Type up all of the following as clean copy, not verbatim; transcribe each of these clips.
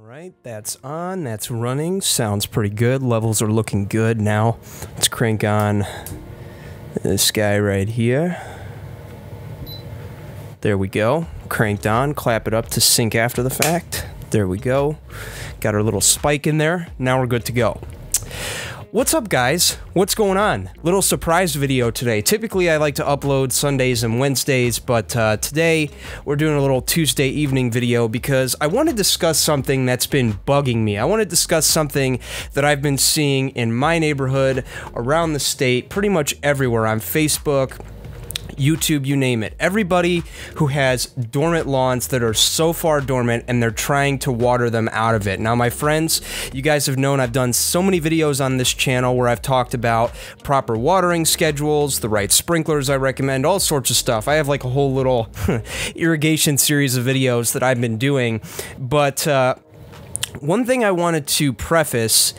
Alright, that's on, that's running, sounds pretty good, levels are looking good now. Let's crank on this guy right here. There we go, cranked on, clap it up to sync after the fact. There we go, got our little spike in there, now we're good to go. What's up, guys? What's going on? Little surprise video today. Typically I like to upload Sundays and Wednesdays, but today we're doing a little Tuesday evening video because I want to discuss something that's been bugging me. I want to discuss something that I've been seeing in my neighborhood, around the state, pretty much everywhere on Facebook, YouTube, you name it. Everybody who has dormant lawns that are so far dormant and they're trying to water them out of it. Now, my friends, you guys have known I've done so many videos on this channel where I've talked about proper watering schedules, the right sprinklers I recommend, all sorts of stuff. I have like a whole little irrigation series of videos that I've been doing, but one thing I wanted to preface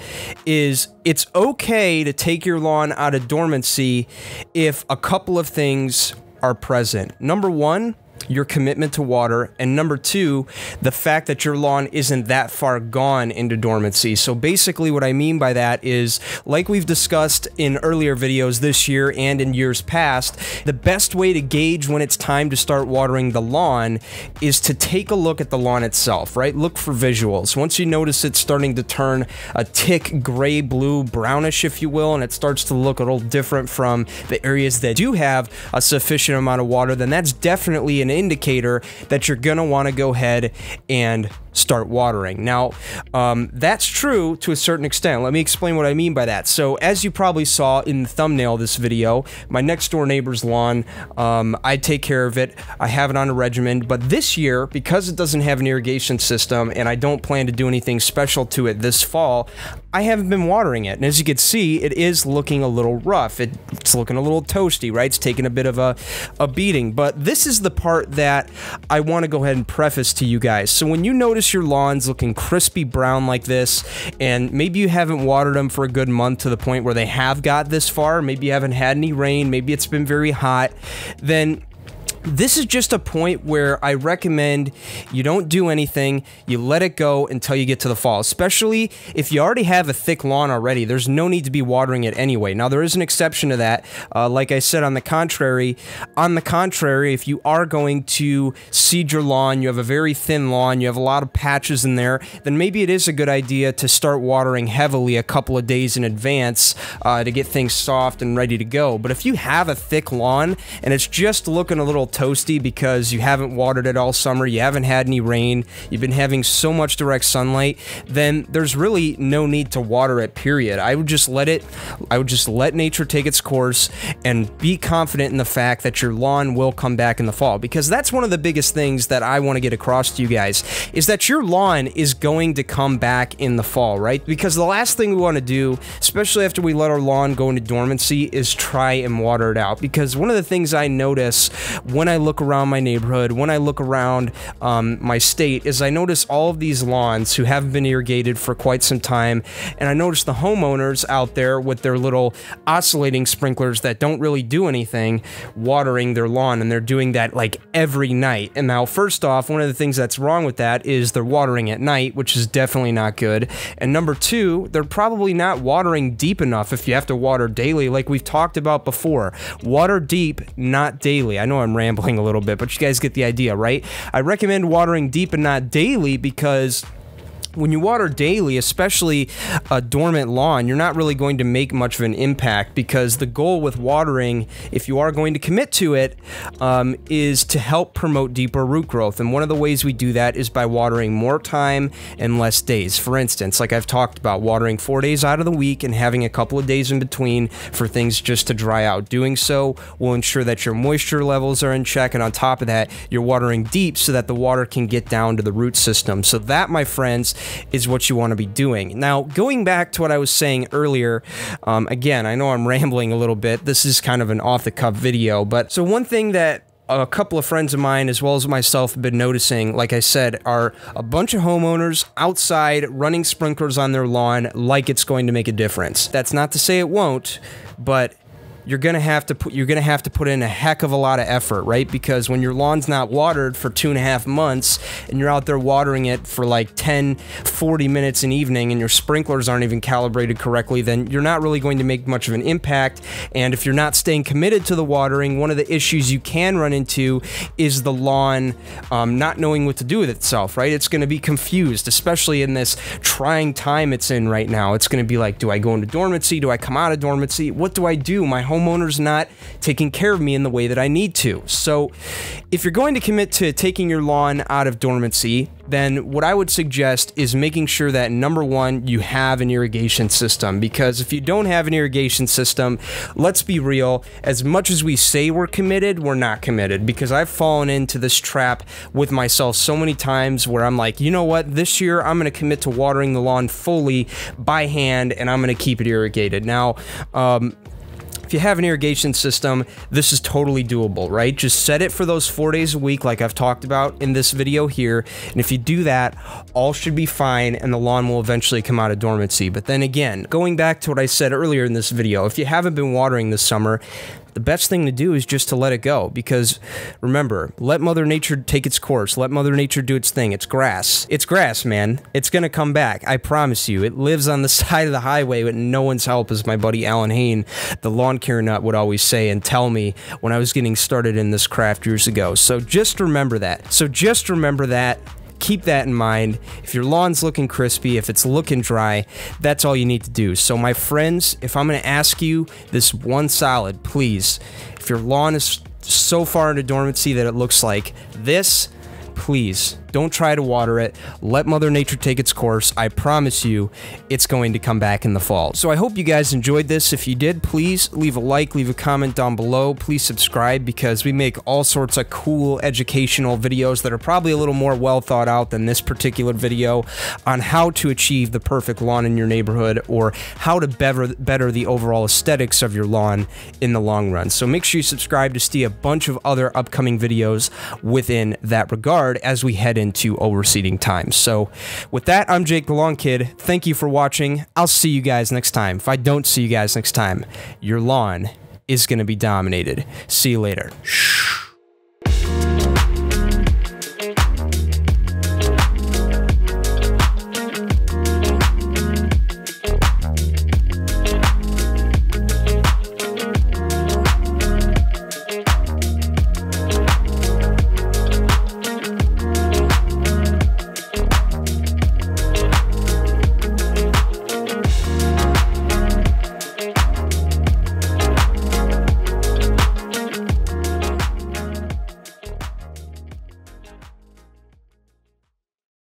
is it's okay to take your lawn out of dormancy if a couple of things are present. Number one, your commitment to water, and number two, the fact that your lawn isn't that far gone into dormancy. So basically what I mean by that is, like we've discussed in earlier videos this year and in years past, the best way to gauge when it's time to start watering the lawn is to take a look at the lawn itself, right? Look for visuals. Once you notice it's starting to turn a tick gray, blue, brownish, if you will, and it starts to look a little different from the areas that do have a sufficient amount of water, then that's definitely an indicator that you're gonna want to go ahead and start watering. Now, that's true to a certain extent. Let me explain what I mean by that. So, as you probably saw in the thumbnail of this video, my next door neighbor's lawn, I take care of it. I have it on a regimen, but this year, because it doesn't have an irrigation system and I don't plan to do anything special to it this fall, I haven't been watering it. And as you can see, it is looking a little rough. It's looking a little toasty, right? It's taking a bit of a beating. But this is the part that I want to go ahead and preface to you guys. So when you notice your lawn's looking crispy brown like this, and maybe you haven't watered them for a good month to the point where they have got this far, maybe you haven't had any rain, maybe it's been very hot, then this is just a point where I recommend you don't do anything, you let it go until you get to the fall, especially if you already have a thick lawn already. There's no need to be watering it anyway. Now, there is an exception to that. Like I said, on the contrary, if you are going to seed your lawn, you have a very thin lawn, you have a lot of patches in there, then maybe it is a good idea to start watering heavily a couple of days in advance to get things soft and ready to go. But if you have a thick lawn and it's just looking a little toasty because you haven't watered it all summer, you haven't had any rain, you've been having so much direct sunlight, then there's really no need to water it, period. I would just let nature take its course and be confident in the fact that your lawn will come back in the fall, because that's one of the biggest things that I want to get across to you guys, is that your lawn is going to come back in the fall, right? Because the last thing we want to do, especially after we let our lawn go into dormancy, is try and water it out. Because one of the things I notice when I look around my neighborhood, when I look around my state, is I notice all of these lawns who haven't been irrigated for quite some time, and I notice the homeowners out there with their little oscillating sprinklers that don't really do anything watering their lawn, and they're doing that like every night. And now, first off, one of the things that's wrong with that is they're watering at night, which is definitely not good. And number two, they're probably not watering deep enough if you have to water daily, like we've talked about before. Water deep, not daily. I know I'm rambling a little bit, but you guys get the idea, right? I recommend watering deep and not daily because when you water daily, especially a dormant lawn, you're not really going to make much of an impact, because the goal with watering, if you are going to commit to it, is to help promote deeper root growth. And one of the ways we do that is by watering more time and less days. For instance, like I've talked about, watering 4 days out of the week and having a couple of days in between for things just to dry out. Doing so will ensure that your moisture levels are in check, and on top of that, you're watering deep so that the water can get down to the root system. So that, my friends, is what you want to be doing. Now, going back to what I was saying earlier, again, I know I'm rambling a little bit. This is kind of an off-the-cuff video, but so one thing that a couple of friends of mine, as well as myself, have been noticing, like I said, are a bunch of homeowners outside running sprinklers on their lawn like it's going to make a difference. That's not to say it won't, but you're gonna have to put in a heck of a lot of effort, right? Because when your lawn's not watered for 2.5 months and you're out there watering it for like 10-40 minutes an evening and your sprinklers aren't even calibrated correctly, then you're not really going to make much of an impact. And if you're not staying committed to the watering, one of the issues you can run into is the lawn not knowing what to do with itself, right? It's going to be confused, especially in this trying time it's in right now. It's going to be like, do I go into dormancy? Do I come out of dormancy? What do I do? My homeowner's not taking care of me in the way that I need to. So if you're going to commit to taking your lawn out of dormancy, then what I would suggest is making sure that, number one, you have an irrigation system. Because if you don't have an irrigation system, let's be real, as much as we say we're committed, we're not committed. Because I've fallen into this trap with myself so many times where I'm like, you know what, this year I'm going to commit to watering the lawn fully by hand and I'm going to keep it irrigated. Now, if you have an irrigation system, this is totally doable, right? Just set it for those 4 days a week like I've talked about in this video here, and if you do that, all should be fine and the lawn will eventually come out of dormancy. But then again, going back to what I said earlier in this video, if you haven't been watering this summer, the best thing to do is just to let it go, because remember, let Mother Nature take its course. Let Mother Nature do its thing. It's grass. It's grass, man. It's gonna come back. I promise you. It lives on the side of the highway with no one's help, as my buddy Alan Hain, the lawn care nut, would always say and tell me when I was getting started in this craft years ago. So just remember that. Keep that in mind. If your lawn's looking crispy, if it's looking dry, that's all you need to do. So my friends, if I'm going to ask you this one solid, please, if your lawn is so far into dormancy that it looks like this, please don't try to water it. Let Mother Nature take its course. I promise you, it's going to come back in the fall. So I hope you guys enjoyed this. If you did, please leave a like, leave a comment down below. Please subscribe, because we make all sorts of cool educational videos that are probably a little more well thought out than this particular video on how to achieve the perfect lawn in your neighborhood, or how to better the overall aesthetics of your lawn in the long run. So make sure you subscribe to see a bunch of other upcoming videos within that regard as we head into overseeding time. So with that, I'm Jake the Lawn Kid. Thank you for watching. I'll see you guys next time. If I don't see you guys next time, your lawn is going to be dominated. See you later. Shh.